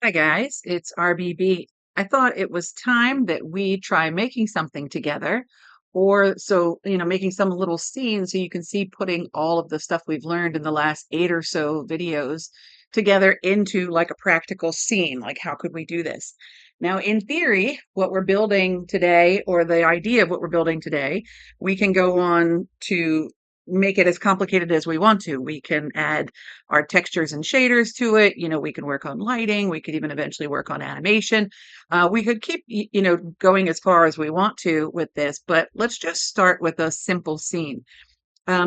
Hi guys, it's RBB. I thought it was time that we try making something together, or making some little scene so you can see putting all of the stuff we've learned in the last 8 or so videos together into like a practical scene. Like, how could we do this? Now, in theory, what we're building today, or the idea of what we're building today, we can go on to make it as complicated as we want to. We can add our textures and shaders to it. We can work on lighting. We could even eventually work on animation. We could keep, going as far as we want to with this, but let's just start with a simple scene.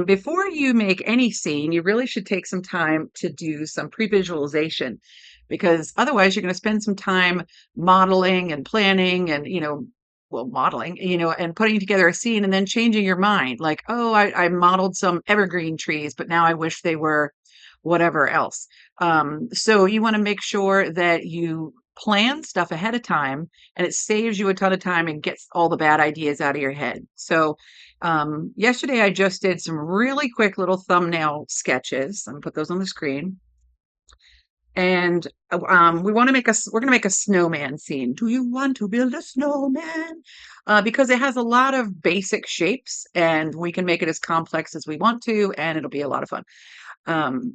Before you make any scene, you really should take some time to do some pre-visualization because otherwise you're going to spend some time modeling and planning and, well, modeling, and putting together a scene and then changing your mind. Like, oh, I modeled some evergreen trees, but now I wish they were whatever else. So you want to make sure that you plan stuff ahead of time and it saves you a ton of time and gets all the bad ideas out of your head. So yesterday I just did some really quick little thumbnail sketches. I'm gonna put those on the screen. And we're gonna make a snowman scene. Do you want to build a snowman? Because it has a lot of basic shapes and we can make it as complex as we want to, and it'll be a lot of fun.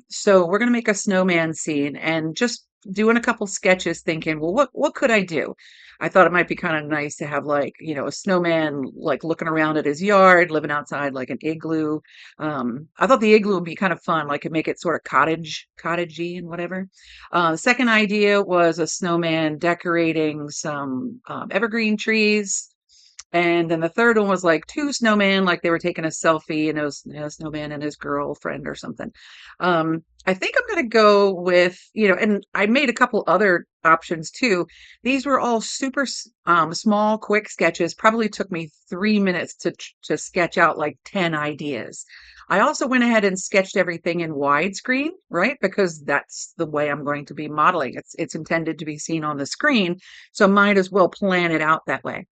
So we're going to make a snowman scene and just doing a couple sketches thinking, well, what could I do? I thought it might be kind of nice to have like, a snowman like looking around at his yard, living outside like an igloo. I thought the igloo would be kind of fun, like could make it sort of cottagey and whatever. The second idea was a snowman decorating some evergreen trees. And then the third one was like two snowmen, like they were taking a selfie, and it was, snowman and his girlfriend or something. I think I'm going to go with, and I made a couple other options too. These were all super small, quick sketches. Probably took me 3 minutes to sketch out like 10 ideas. I also went ahead and sketched everything in widescreen, right? Because that's the way I'm going to be modeling. It's intended to be seen on the screen, so might as well plan it out that way.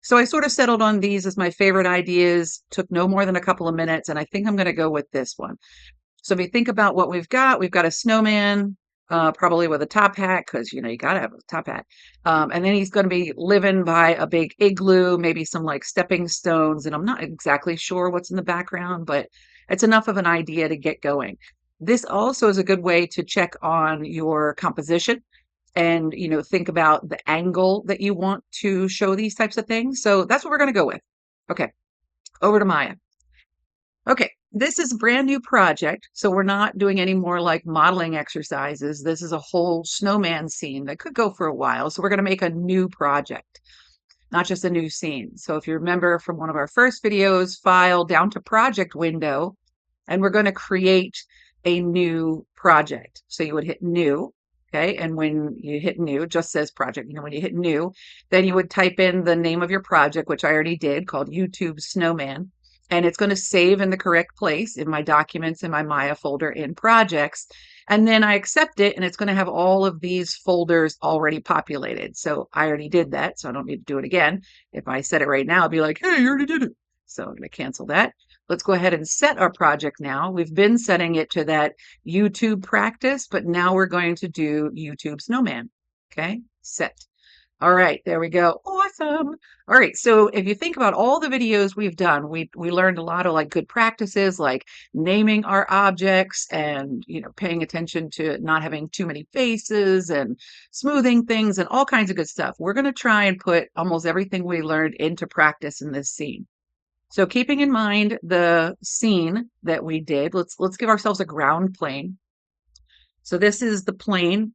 So I sort of settled on these as my favorite ideas, took no more than a couple of minutes, and I think I'm going to go with this one. So if you think about what we've got a snowman, probably with a top hat, because you got to have a top hat. And then he's going to be living by a big igloo, maybe some like stepping stones, and I'm not exactly sure what's in the background, but it's enough of an idea to get going. This also is a good way to check on your composition and think about the angle that you want to show these types of things. So that's what we're going to go with. Okay, over to Maya. Okay, this is a brand new project, so we're not doing any more like modeling exercises. This is a whole snowman scene that could go for a while, so we're going to make a new project, not just a new scene. So if you remember from one of our first videos, file down to project window, and we're going to create a new project. So you would hit new. Okay, and when you hit new, it just says project. When you hit new, then you would type in the name of your project, which I already did, called YouTube Snowman. And it's going to save in the correct place in my documents in my Maya folder in projects. And then I accept it, and it's going to have all of these folders already populated. So I already did that, so I don't need to do it again. If I said it right now, I'd be like, hey, you already did it. So I'm going to cancel that. Let's go ahead and set our project now. We've been setting it to that YouTube practice, but now we're going to do YouTube Snowman. Okay, set. All right, there we go. Awesome. All right, so if you think about all the videos we've done, we learned a lot of like good practices, like naming our objects and paying attention to not having too many faces and smoothing things and all kinds of good stuff. We're going to try and put almost everything we learned into practice in this scene. So keeping in mind the scene that we did, let's give ourselves a ground plane. So this is the plane,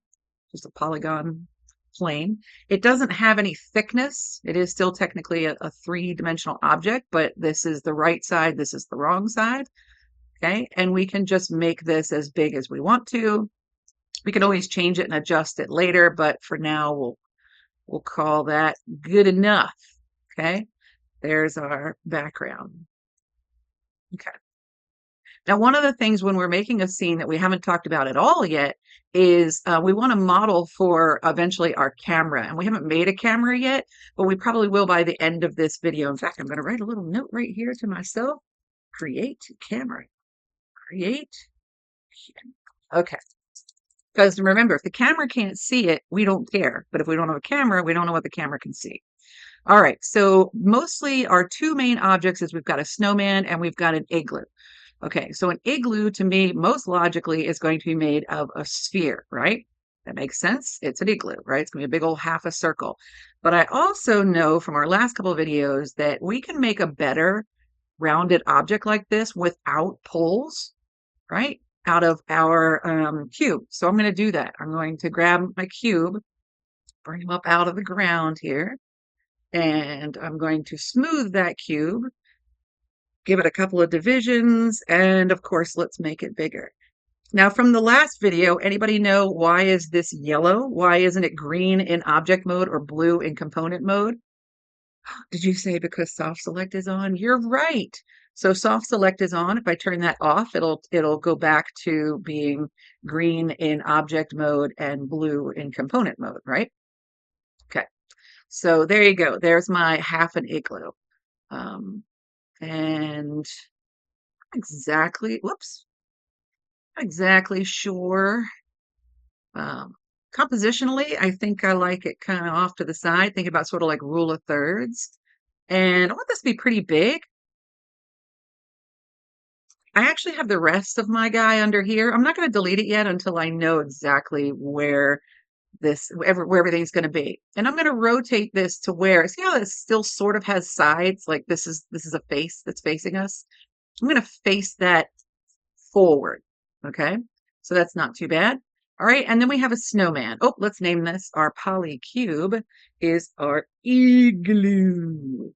just a polygon plane. It doesn't have any thickness. It is still technically a three-dimensional object, but this is the right side, this is the wrong side. Okay, and we can just make this as big as we want to. We can always change it and adjust it later, but for now we'll call that good enough. Okay, there's our background. Okay. Now, one of the things when we're making a scene that we haven't talked about at all yet is we want to model for eventually our camera. And we haven't made a camera yet, but we probably will by the end of this video. In fact, I'm going to write a little note right here to myself. Create camera. Create. Okay. Because remember, if the camera can't see it, we don't care. But if we don't have a camera, we don't know what the camera can see. All right, so mostly our two main objects is we've got a snowman and we've got an igloo. Okay, so an igloo to me, most logically, is going to be made of a sphere, right? That makes sense. It's an igloo, right? It's going to be a big old half a circle. But I also know from our last couple of videos that we can make a better rounded object like this without poles, right? Out of our cube. So I'm going to do that. I'm going to grab my cube, bring him up out of the ground here, and I'm going to smooth that cube, give it a couple of divisions, and of course, let's make it bigger. Now, from the last video, anybody know why is this yellow? Why isn't it green in object mode or blue in component mode? Did you say because soft select is on? You're right. So soft select is on. If I turn that off, it'll go back to being green in object mode and blue in component mode, right? Okay. So there you go. There's my half an igloo. And exactly, whoops, exactly sure. Compositionally, I think I like it kind of off to the side, think about sort of like rule of thirds. And I want this to be pretty big. I actually have the rest of my guy under here. I'm not going to delete it yet until I know exactly where where everything's going to be. And I'm going to rotate this to where, see how it still sort of has sides? Like this is a face that's facing us. I'm going to face that forward. Okay. So that's not too bad. All right. And then we have a snowman. Oh, let's name this. Our polycube is our igloo.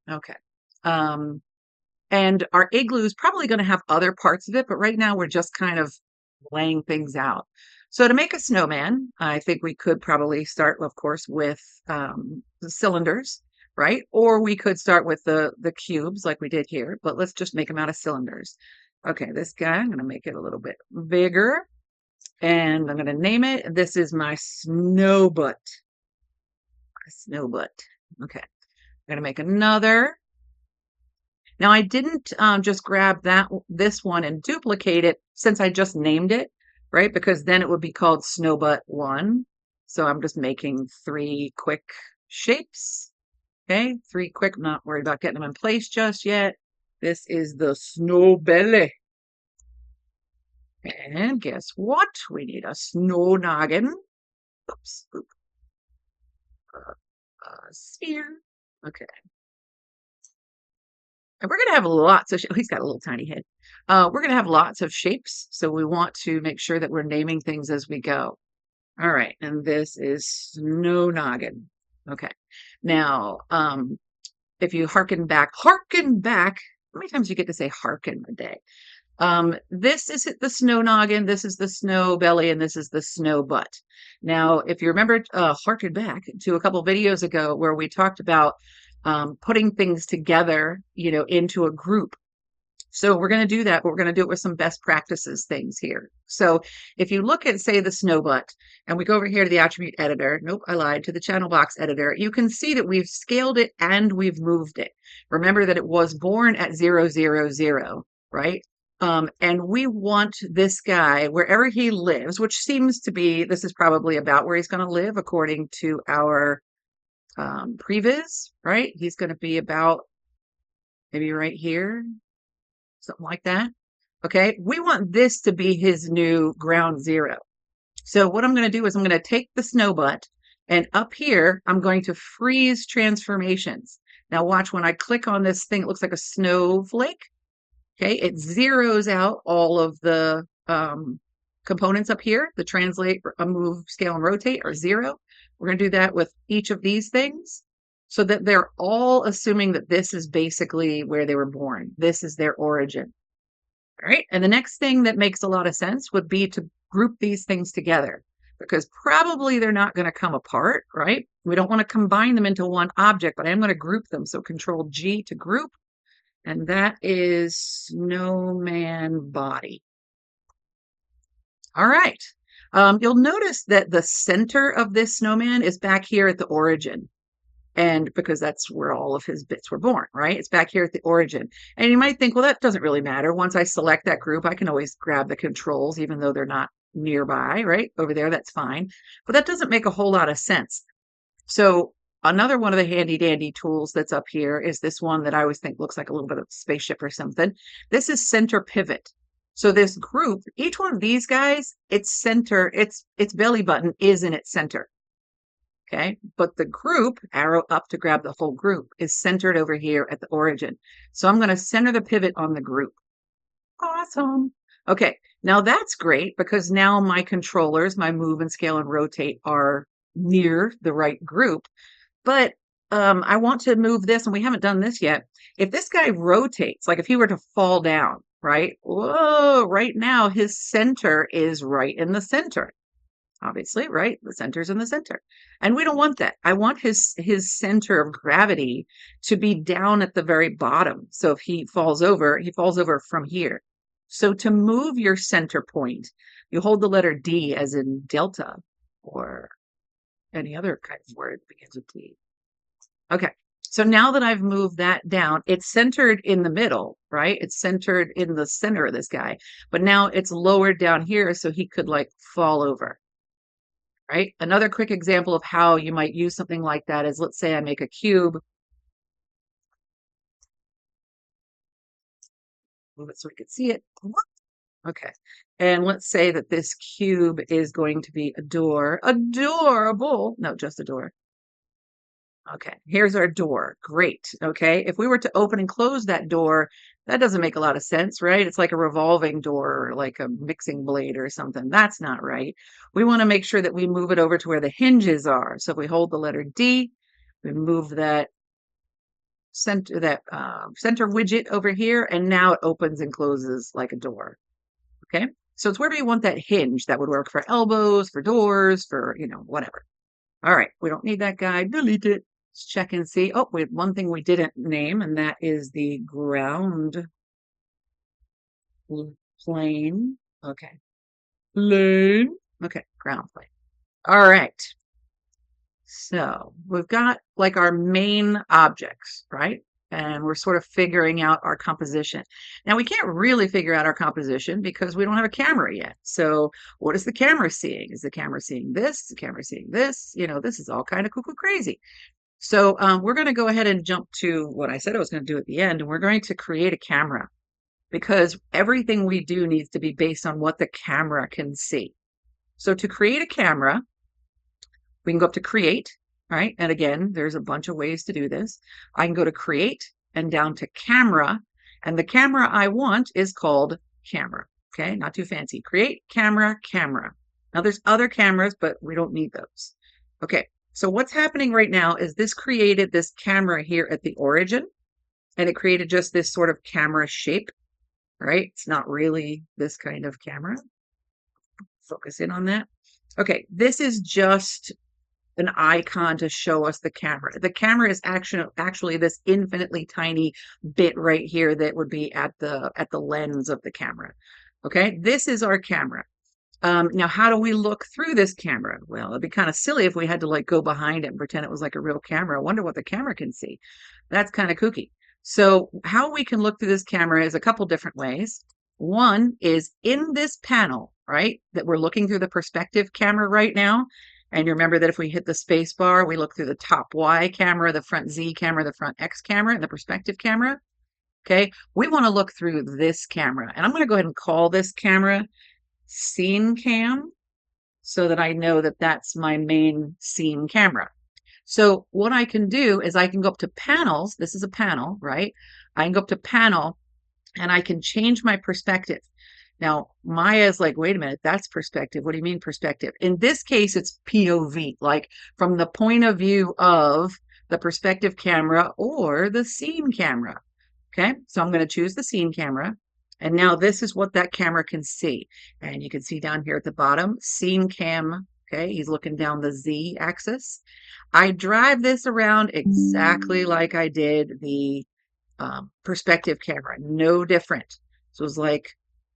Okay. And our igloo is probably going to have other parts of it, but right now we're just kind of laying things out. So to make a snowman, I think we could probably start, of course, with the cylinders, right? Or we could start with the cubes like we did here, but let's just make them out of cylinders. Okay, this guy, I'm going to make it a little bit bigger, and I'm going to name it. This is my snow butt. Snow butt. Okay, I'm going to make another. Now I didn't just grab this one and duplicate it since I just named it, right? Because then it would be called Snowbutt 1. So I'm just making 3 quick shapes. Okay, 3 quick, not worried about getting them in place just yet. This is the snow belly. And guess what? We need a snow noggin. Oops. Sphere. Okay. And we're going to have lots of, he's got a little tiny head. We're going to have lots of shapes. So we want to make sure that we're naming things as we go. All right. And this is snow noggin. Okay. Now, if you harken back, how many times do you get to say harken a day? This is the snow noggin, this is the snow belly, and this is the snow butt. Now, if you remember, harken back to a couple videos ago where we talked about putting things together, into a group. So we're going to do that, but we're going to do it with some best practices things here. So if you look at, say, the snow butt, and we go over here to the attribute editor, nope, I lied, to the channel box editor, you can see that we've scaled it and we've moved it. Remember that it was born at 0, 0, 0, right? And we want this guy, wherever he lives, which seems to be, this is probably about where he's going to live according to our previs, right? He's going to be about maybe right here, something like that. Okay, we want this to be his new ground zero. So what I'm going to do is I'm going to take the snow butt, and up here, I'm going to freeze transformations. Now watch, when I click on this thing, it looks like a snowflake. Okay, it zeroes out all of the components up here. The translate, move, scale, and rotate are 0. We're going to do that with each of these things so that they're all assuming that this is basically where they were born. This is their origin. All right, and the next thing that makes a lot of sense would be to group these things together because probably they're not going to come apart, right? We don't want to combine them into one object, but I am going to group them. So Control G to group. And that is snowman body. All right. You'll notice that the center of this snowman is back here at the origin. And because that's where all of his bits were born, right? It's back here at the origin. And you might think, well, that doesn't really matter. Once I select that group, I can always grab the controls, even though they're not nearby, right? Over there, that's fine. But that doesn't make a whole lot of sense. So another one of the handy dandy tools that's up here is this one that I always think looks like a little bit of a spaceship or something. This is center pivot. So this group, each one of these guys, its center, its belly button is in its center. Okay. But the group, arrow up to grab the whole group, is centered over here at the origin. So I'm going to center the pivot on the group. Awesome. Okay. Now that's great because now my controllers, my move and scale and rotate are near the right group. But I want to move this, and we haven't done this yet. If this guy rotates, like if he were to fall down, right? Whoa, right now his center is right in the center. Obviously, right? The center's in the center. And we don't want that. I want his center of gravity to be down at the very bottom. So if he falls over from here. So to move your center point, you hold the letter D as in delta or any other kind of word that begins with D. Okay. So now that I've moved that down, it's centered in the middle, right? It's centered in the center of this guy, but now it's lowered down here so he could like fall over, right? Another quick example of how you might use something like that is, let's say I make a cube. Move it so we can see it. Okay. And let's say that this cube is going to be a door. Adorable. No, just a door. Okay, here's our door. Great. Okay, if we were to open and close that door, that doesn't make a lot of sense, right? It's like a revolving door or like a mixing blade or something. That's not right. We want to make sure that we move it over to where the hinges are. So if we hold the letter D, we move that center widget over here, and now it opens and closes like a door. Okay, so it's wherever you want that hinge. That would work for elbows, for doors, for, whatever. All right, we don't need that guy. Delete it. Let's check and see. Oh, we have one thing we didn't name, and that is the ground plane. Okay. Plane. Okay, ground plane. All right. So we've got like our main objects, right? And we're sort of figuring out our composition. Now we can't really figure out our composition because we don't have a camera yet. So what is the camera seeing? Is the camera seeing this? Is the camera seeing this? This is all kind of cuckoo crazy. So we're going to go ahead and jump to what I said I was going to do at the end, and we're going to create a camera because everything we do needs to be based on what the camera can see. So to create a camera, we can go up to create, right? And again, there's a bunch of ways to do this. I can go to create and down to camera, and the camera I want is called camera. Okay, not too fancy. Create camera, camera. Now there's other cameras, but we don't need those. Okay, so what's happening right now is this created this camera here at the origin, and it created just this sort of camera shape, right? It's not really this kind of camera. Focus in on that. Okay, this is just an icon to show us the camera. The camera is actually this infinitely tiny bit right here that would be at the lens of the camera. Okay, this is our camera. Now, how do we look through this camera? Well, it'd be kind of silly if we had to like go behind it and pretend it was like a real camera. I wonder what the camera can see. That's kind of kooky. So how we can look through this camera is a couple different ways. One is in this panel, right, that we're looking through the perspective camera right now. And you remember that if we hit the space bar, we look through the top Y camera, the front Z camera, the front X camera, and the perspective camera. Okay, we want to look through this camera. And I'm going to go ahead and call this camera scene cam so that I know that that's my main scene camera. So what I can do is I can go up to panels. This is a panel, right? I can go up to panel and I can change my perspective. Now, Maya's like, wait a minute, that's perspective. What do you mean perspective? In this case, it's POV, like from the point of view of the perspective camera or the scene camera. Okay, so I'm going to choose the scene camera. And now this is what that camera can see. And you can see down here at the bottom, scene cam. Okay, he's looking down the Z axis. I drive this around exactly like I did the perspective camera, no different. So it's like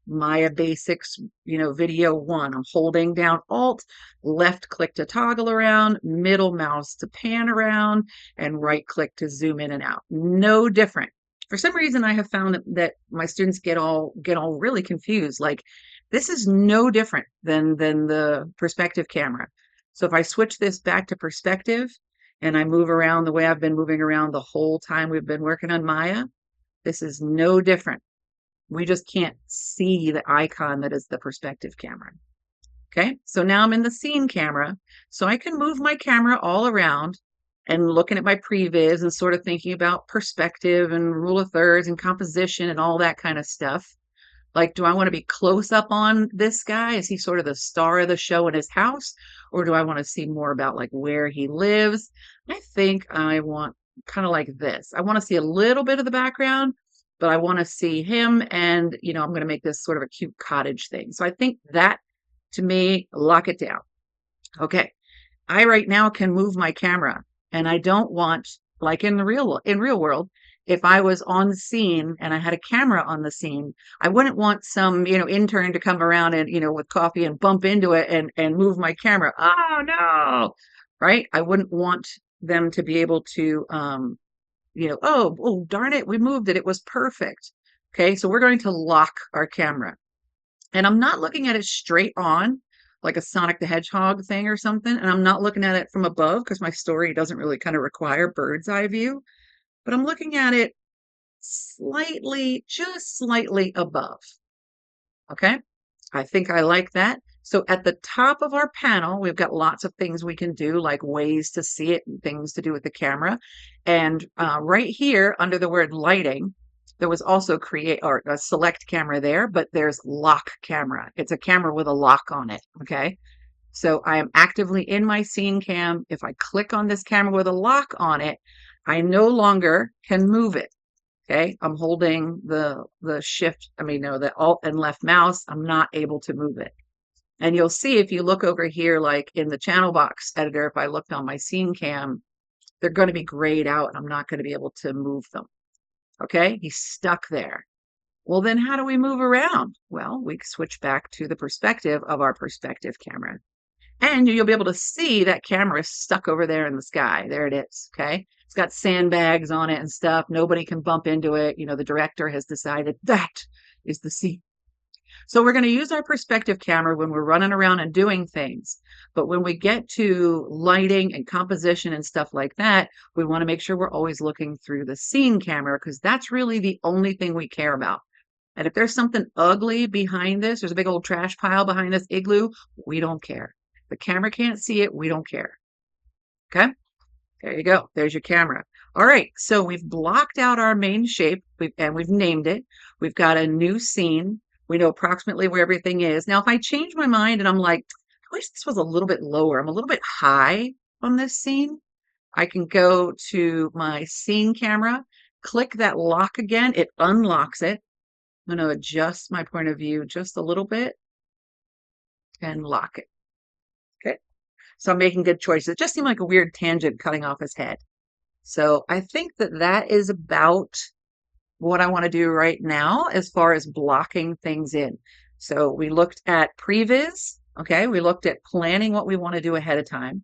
Maya Basics, video 1. I'm holding down Alt, left click to toggle around, middle mouse to pan around, and right click to zoom in and out. No different. For some reason, I have found that my students get all really confused. Like This is no different than the perspective camera. So if I switch this back to perspective and I move around the way I've been moving around the whole time we've been working on Maya, this is no different. We just can't see the icon that is the perspective camera. Okay, so now I'm in the scene camera. So I can move my camera all around and looking at my previs and sort of thinking about perspective and rule of thirds and composition and all that kind of stuff. Like, do I want to be close up on this guy? Is he sort of the star of the show in his house? Or do I want to see more about like where he lives? I think I want kind of like this. I want to see a little bit of the background, but I want to see him. And, I'm going to make this sort of a cute cottage thing. So I think that to me, lock it down. Okay. I right now can move my camera and I don't want, like in real world, if I was on the scene and I had a camera on the scene, I wouldn't want some, intern to come around and, with coffee and bump into it and move my camera. Oh no. Right? I wouldn't want them to be able to oh darn it, we moved it. It was perfect. Okay, so we're going to lock our camera. And I'm not looking at it straight on like a Sonic the Hedgehog thing or something. And I'm not looking at it from above because my story doesn't really kind of require bird's eye view, but I'm looking at it slightly, just slightly above. Okay. I think I like that. So at the top of our panel, we've got lots of things we can do, like ways to see it and things to do with the camera. And right here under the word lighting, there was also create or a select camera there, but there's lock camera. It's a camera with a lock on it. Okay. So I am actively in my scene cam. If I click on this camera with a lock on it, I no longer can move it. Okay. I'm holding the shift, no, the alt and left mouse. I'm not able to move it. And you'll see if you look over here, like in the channel box editor, if I looked on my scene cam, they're going to be grayed out and I'm not going to be able to move them. Okay. He's stuck there. Well, then how do we move around? Well, we switch back to the perspective of our perspective camera. And you'll be able to see that camera is stuck over there in the sky. There it is. Okay. It's got sandbags on it and stuff. Nobody can bump into it. The director has decided that is the scene. So we're going to use our perspective camera when we're running around and doing things. But when we get to lighting and composition and stuff like that, we want to make sure we're always looking through the scene camera because that's really the only thing we care about. And if there's something ugly behind this, there's a big old trash pile behind this igloo, we don't care. The camera can't see it, we don't care. Okay? There you go. There's your camera. All right, so we've blocked out our main shape and we've named it. We've got a new scene. We know approximately where everything is. Now, if I change my mind and I'm like, I wish this was a little bit lower, I'm a little bit high on this scene, I can go to my scene camera, click that lock again, it unlocks it. I'm going to adjust my point of view just a little bit and lock it. Okay. So I'm making good choices. It just seemed like a weird tangent cutting off his head. So I think that is about what I want to do right now as far as blocking things in. So we looked at previs. Okay. We looked at planning what we want to do ahead of time.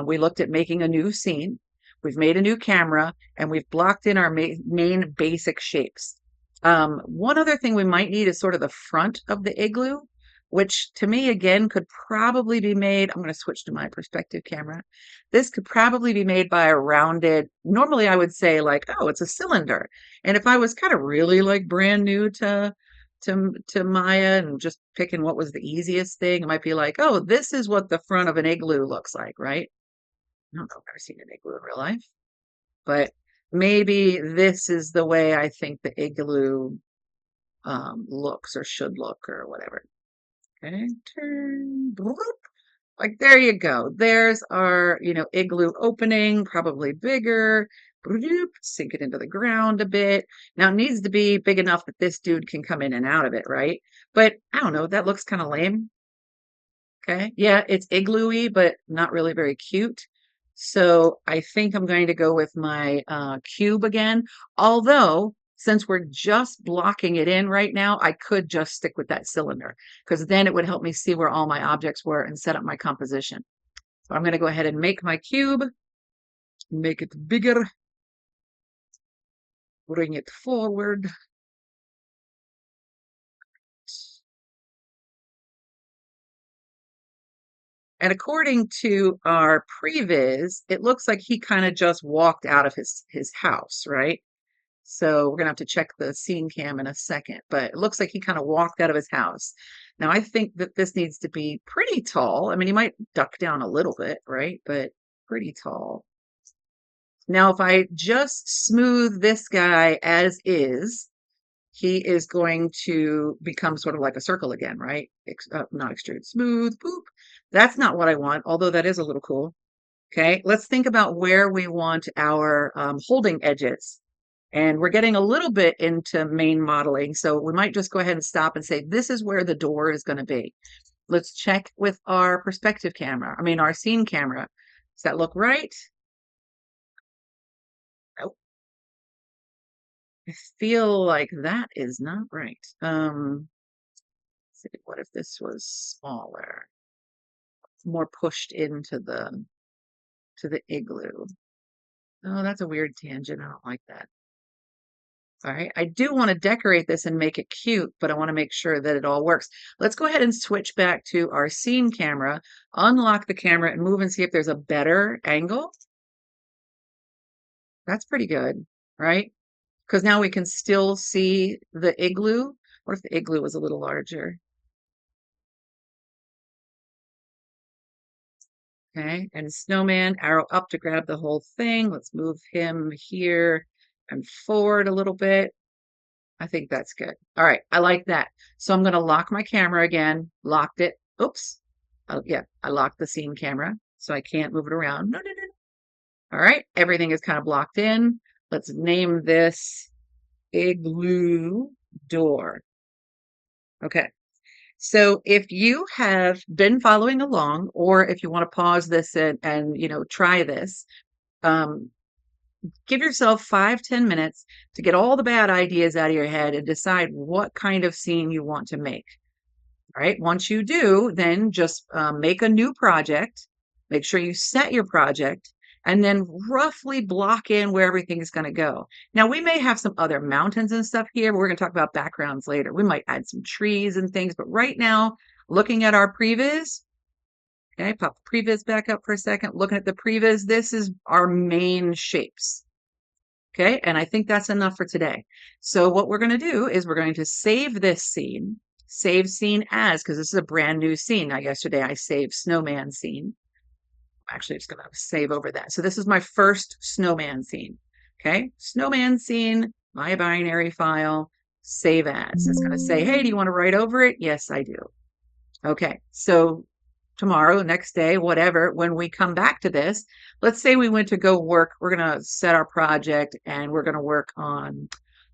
We looked at making a new scene. We've made a new camera and we've blocked in our main basic shapes. One other thing we might need is sort of the front of the igloo, which to me, again, could probably be made. I'm going to switch to my perspective camera. This could probably be made by a rounded, normally I would say like, oh, it's a cylinder. And if I was kind of really like brand new to Maya and just picking what was the easiest thing, it might be like, oh, this is what the front of an igloo looks like, right? I don't know if I've ever seen an igloo in real life, but maybe this is the way I think the igloo looks or should look or whatever. Okay, turn, like there you go. There's our, igloo opening, probably bigger. Sink it into the ground a bit. Now it needs to be big enough that this dude can come in and out of it, right? But I don't know, that looks kind of lame. Okay. Yeah, it's igloo-y, but not really very cute. So I think I'm going to go with my cube again. Although, since we're just blocking it in right now, I could just stick with that cylinder because then it would help me see where all my objects were and set up my composition. So I'm going to go ahead and make my cube, make it bigger, bring it forward. And according to our previs, it looks like he kind of just walked out of his house, right? So we're gonna have to check the scene cam in a second, but it looks like he kind of walked out of his house. Now I think that this needs to be pretty tall. I mean, he might duck down a little bit, right? But pretty tall. Now, if I just smooth this guy as is, he is going to become sort of like a circle again, right? Not extrude, smooth, boop. That's not what I want, although that is a little cool. Okay, let's think about where we want our holding edges. And we're getting a little bit into main modeling, so we might just go ahead and stop and say, this is where the door is going to be. Let's check with our perspective camera, our scene camera. Does that look right? Nope. I feel like that is not right. What if this was smaller, more pushed into the igloo? Oh, that's a weird tangent. I don't like that. All right, I do want to decorate this and make it cute, but I want to make sure that it all works. Let's go ahead and switch back to our scene camera, unlock the camera and move and see if there's a better angle. That's pretty good, right? Because now we can still see the igloo. What if the igloo was a little larger? Okay, and snowman, arrow up to grab the whole thing. Let's move him here and forward a little bit. I think that's good. All right, I like that. So I'm going to lock my camera again. Locked it. Oops. Oh, yeah, I locked the scene camera, so I can't move it around. No, no, no. All right, everything is kind of blocked in. Let's name this igloo door. Okay. So if you have been following along, or if you want to pause this and try this, um, give yourself 5-10 minutes to get all the bad ideas out of your head and decide what kind of scene you want to make. All right. Once you do, then just make a new project. Make sure you set your project and then roughly block in where everything is going to go. Now, we may have some other mountains and stuff here, but we're going to talk about backgrounds later. We might add some trees and things, but right now, looking at our previs, okay, pop the previs back up for a second. Looking at the previs, this is our main shapes. Okay, and I think that's enough for today. So what we're going to do is we're going to save this scene, save scene as, because this is a brand new scene. Now, yesterday I saved snowman scene. I'm actually just going to save over that. So this is my first snowman scene. Okay, snowman scene, my binary file, save as. It's going to say, hey, do you want to write over it? Yes, I do. Okay, so tomorrow, next day, whatever, when we come back to this, let's say we went to go work, we're going to set our project and we're going to work on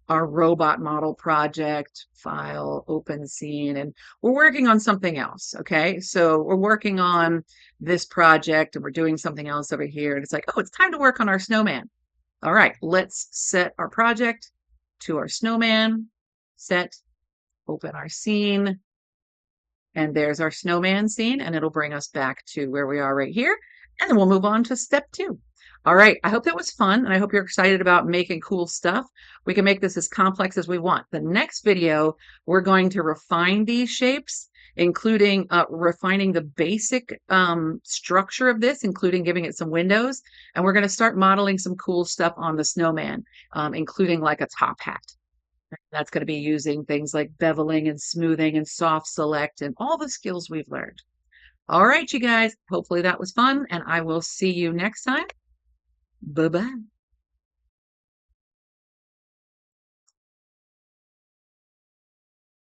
our robot model project, file, open scene, and we're working on something else. Okay, so we're working on this project and we're doing something else over here. And it's like, oh, it's time to work on our snowman. All right, let's set our project to our snowman, set, open our scene. And there's our snowman scene, and it'll bring us back to where we are right here. And then we'll move on to step 2. All right, I hope that was fun, and I hope you're excited about making cool stuff. We can make this as complex as we want. The next video, we're going to refine these shapes, including refining the basic structure of this, including giving it some windows. And we're going to start modeling some cool stuff on the snowman, including like a top hat. That's going to be using things like beveling and smoothing and soft select and all the skills we've learned. All right, you guys, hopefully that was fun, and I will see you next time. Bye-bye.